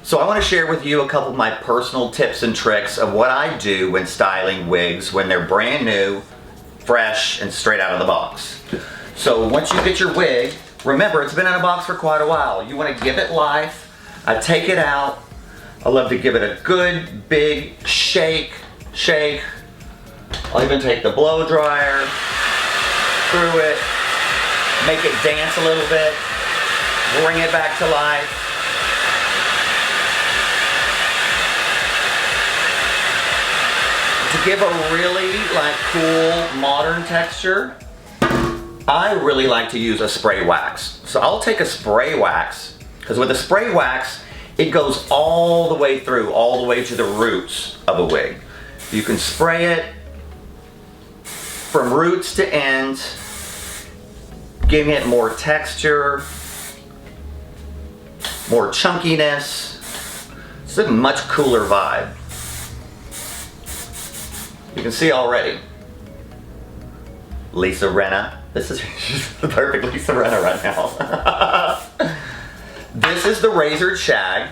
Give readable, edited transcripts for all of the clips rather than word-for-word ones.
So I want to share with you a couple of my personal tips and tricks of what I do when styling wigs when they're brand new, fresh, and straight out of the box. So once you get your wig, remember it's been in a box for quite a while. You want to give it life. I take it out. I love to give it a good big shake. I'll even take the blow dryer through it, make it dance a little bit, bring it back to life. To give a really cool modern texture, I really like to use a spray wax. So I'll take a spray wax, because with a spray wax, it goes all the way through, all the way to the roots of a wig. You can spray it from roots to ends, giving it more texture, more chunkiness. It's a much cooler vibe. You can see already. Lisa Rinna. This is the perfect Lisa Rinna right now. This is the Razor Shag,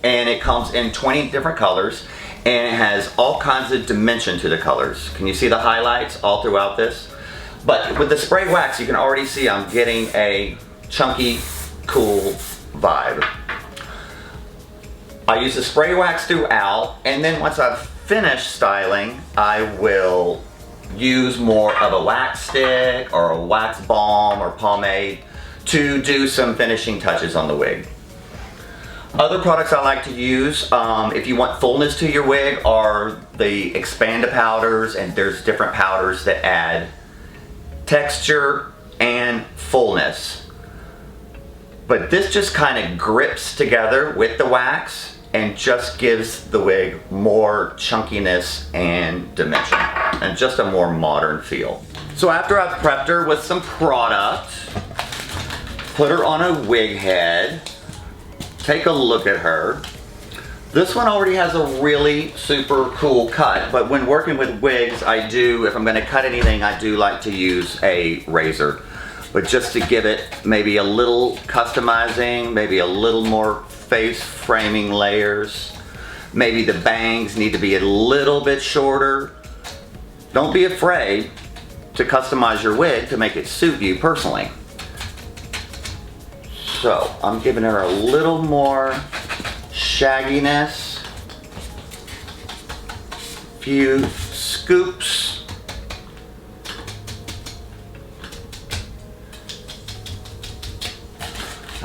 and it comes in 20 different colors, and it has all kinds of dimension to the colors. Can you see the highlights all throughout this? But with the spray wax, you can already see I'm getting a chunky, cool vibe. I use the spray wax throughout, and then once I've finished styling, I will use more of a wax stick or a wax balm or pomade to do some finishing touches on the wig. Other products I like to use, if you want fullness to your wig, are the Expanda powders, and there's different powders that add texture and fullness. But this just kind of grips together with the wax and just gives the wig more chunkiness and dimension, and just a more modern feel. So after I've prepped her with some product, put her on a wig head, take a look at her. This one already has a really super cool cut, but when working with wigs, I do, if I'm gonna cut anything, I do like to use a razor. But just to give it maybe a little customizing, maybe a little more face framing layers. Maybe the bangs need to be a little bit shorter. Don't be afraid to customize your wig to make it suit you personally. So I'm giving her a little more shagginess, few scoops.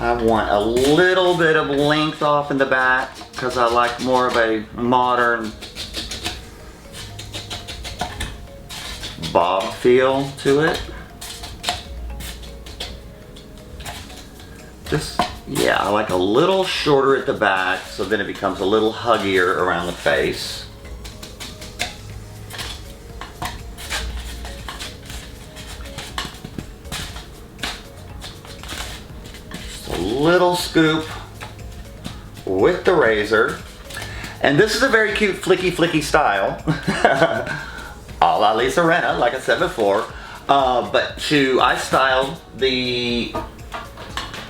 I want a little bit of length off in the back because I like more of a modern bob feel to it. Yeah, I like a little shorter at the back, so then it becomes a little huggier around the face. Little scoop with the razor, and this is a very cute flicky style a la Lisa Rinna, like I said before, but I styled the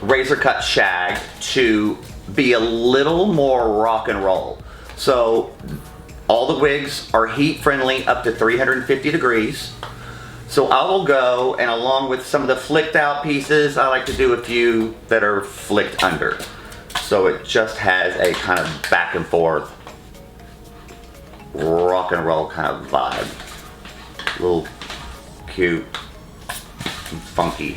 razor cut shag to be a little more rock and roll. So all the wigs are heat friendly up to 350 degrees. So I will go, and along with some of the flicked out pieces, I like to do a few that are flicked under. So it just has a kind of back and forth, rock and roll kind of vibe. A little cute and funky.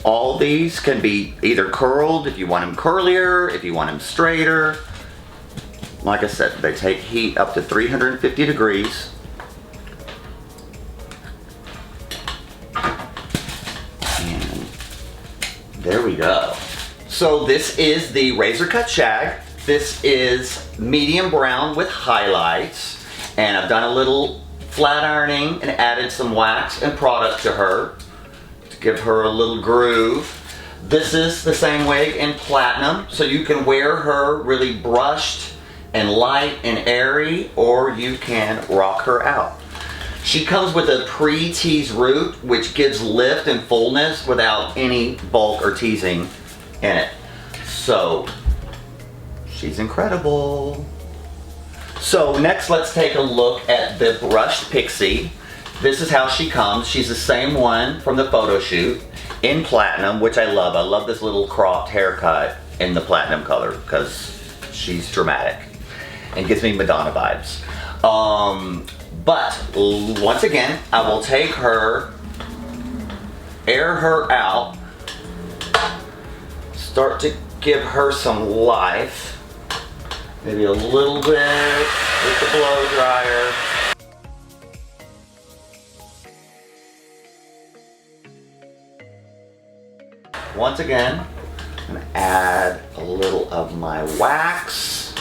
All these can be either curled if you want them curlier, if you want them straighter. Like I said, they take heat up to 350 degrees. And there we go. So this is the razor cut shag. This is medium brown with highlights. And I've done a little flat ironing and added some wax and product to her. Give her a little groove. This is the same wig in platinum, so you can wear her really brushed and light and airy, or you can rock her out. She comes with a pre-teased root, which gives lift and fullness without any bulk or teasing in it. So, she's incredible. So next, let's take a look at the brushed Pixie. This is how she comes. She's the same one from the photo shoot in platinum, which I love. I love this little cropped haircut in the platinum color because she's dramatic and gives me Madonna vibes. But once again, I will take her, air her out, start to give her some life. Maybe a little bit with the blow dryer. Once again, I'm gonna add a little of my wax.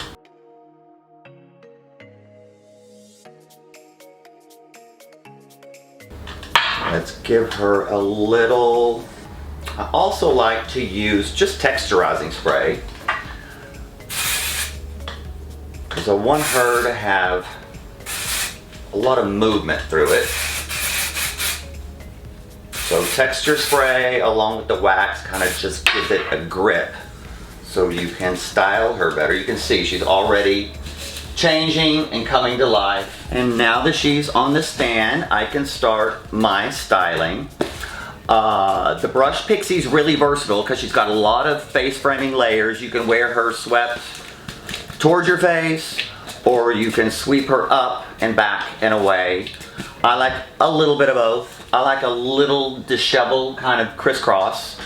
Let's give her a little. I also like to use just texturizing spray because I want her to have a lot of movement through it. So texture spray along with the wax kind of just gives it a grip so you can style her better. You can see she's already changing and coming to life. And now that she's on the stand, I can start my styling. The brush Pixie's really versatile because she's got a lot of face framing layers. You can wear her swept towards your face, or you can sweep her up and back and away. I like a little bit of both. I like a little disheveled kind of crisscross.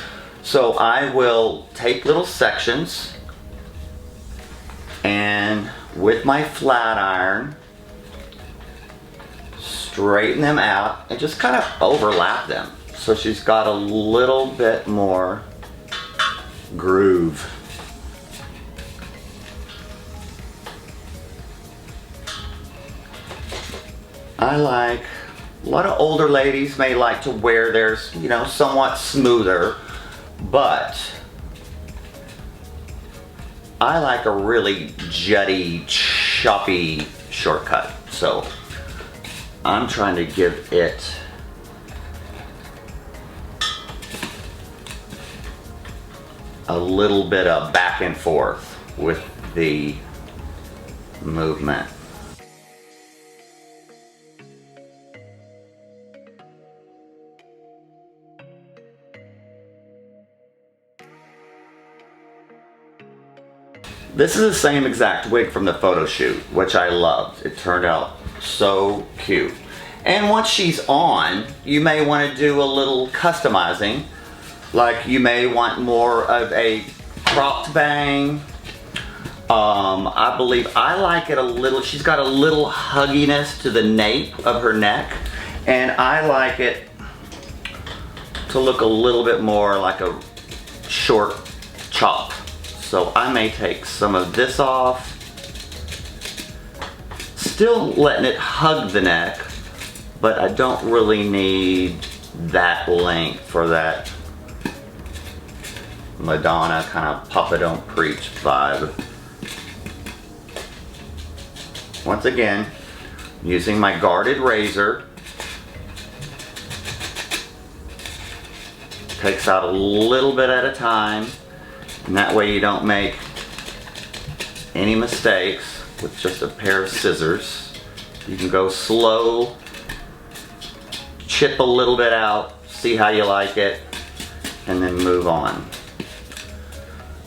So I will take little sections and with my flat iron, straighten them out and just kind of overlap them. So she's got a little bit more groove. I like, a lot of older ladies may like to wear theirs, you know, somewhat smoother, but I like a really jutty, choppy shortcut. So I'm trying to give it a little bit of back and forth with the movement. This is the same exact wig from the photo shoot, which I loved. It turned out so cute. And once she's on, you may want to do a little customizing. Like you may want more of a cropped bang. I believe I like it a little, she's got a little hugginess to the nape of her neck. And I like it to look a little bit more like a short chop. So I may take some of this off, still letting it hug the neck, but I don't really need that length for that Madonna kind of Papa Don't Preach vibe. Once again, using my guarded razor, takes out a little bit at a time. And that way you don't make any mistakes with just a pair of scissors. You can go slow, chip a little bit out, see how you like it, and then move on.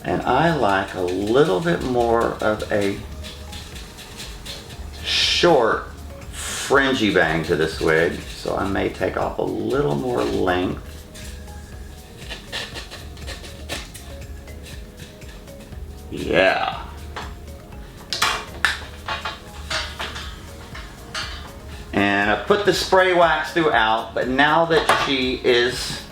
And I like a little bit more of a short, fringy bang to this wig, so I may take off a little more length. Yeah. And I put the spray wax throughout, but now that she is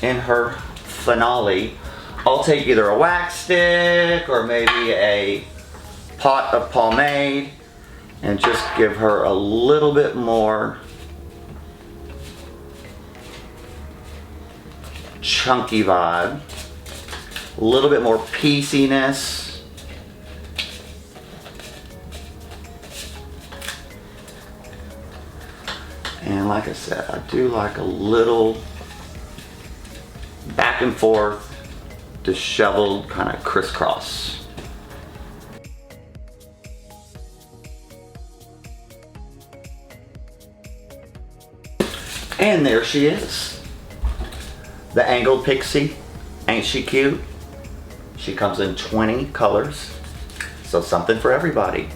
in her finale, I'll take either a wax stick or maybe a pot of pomade and just give her a little bit more chunky vibe, a little bit more pieciness. And like I said, I do like a little back and forth, disheveled kind of crisscross. And there she is. The angled Pixie. Ain't she cute? She comes in 20 colors. So something for everybody.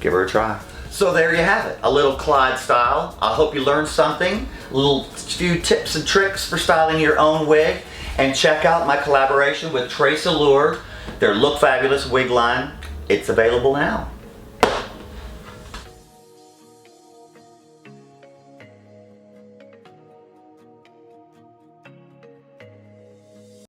Give her a try. So there you have it, a little Clyde style. I hope you learned something, a little few tips and tricks for styling your own wig. And check out my collaboration with TressAllure, their Look Fabulous wig line. It's available now.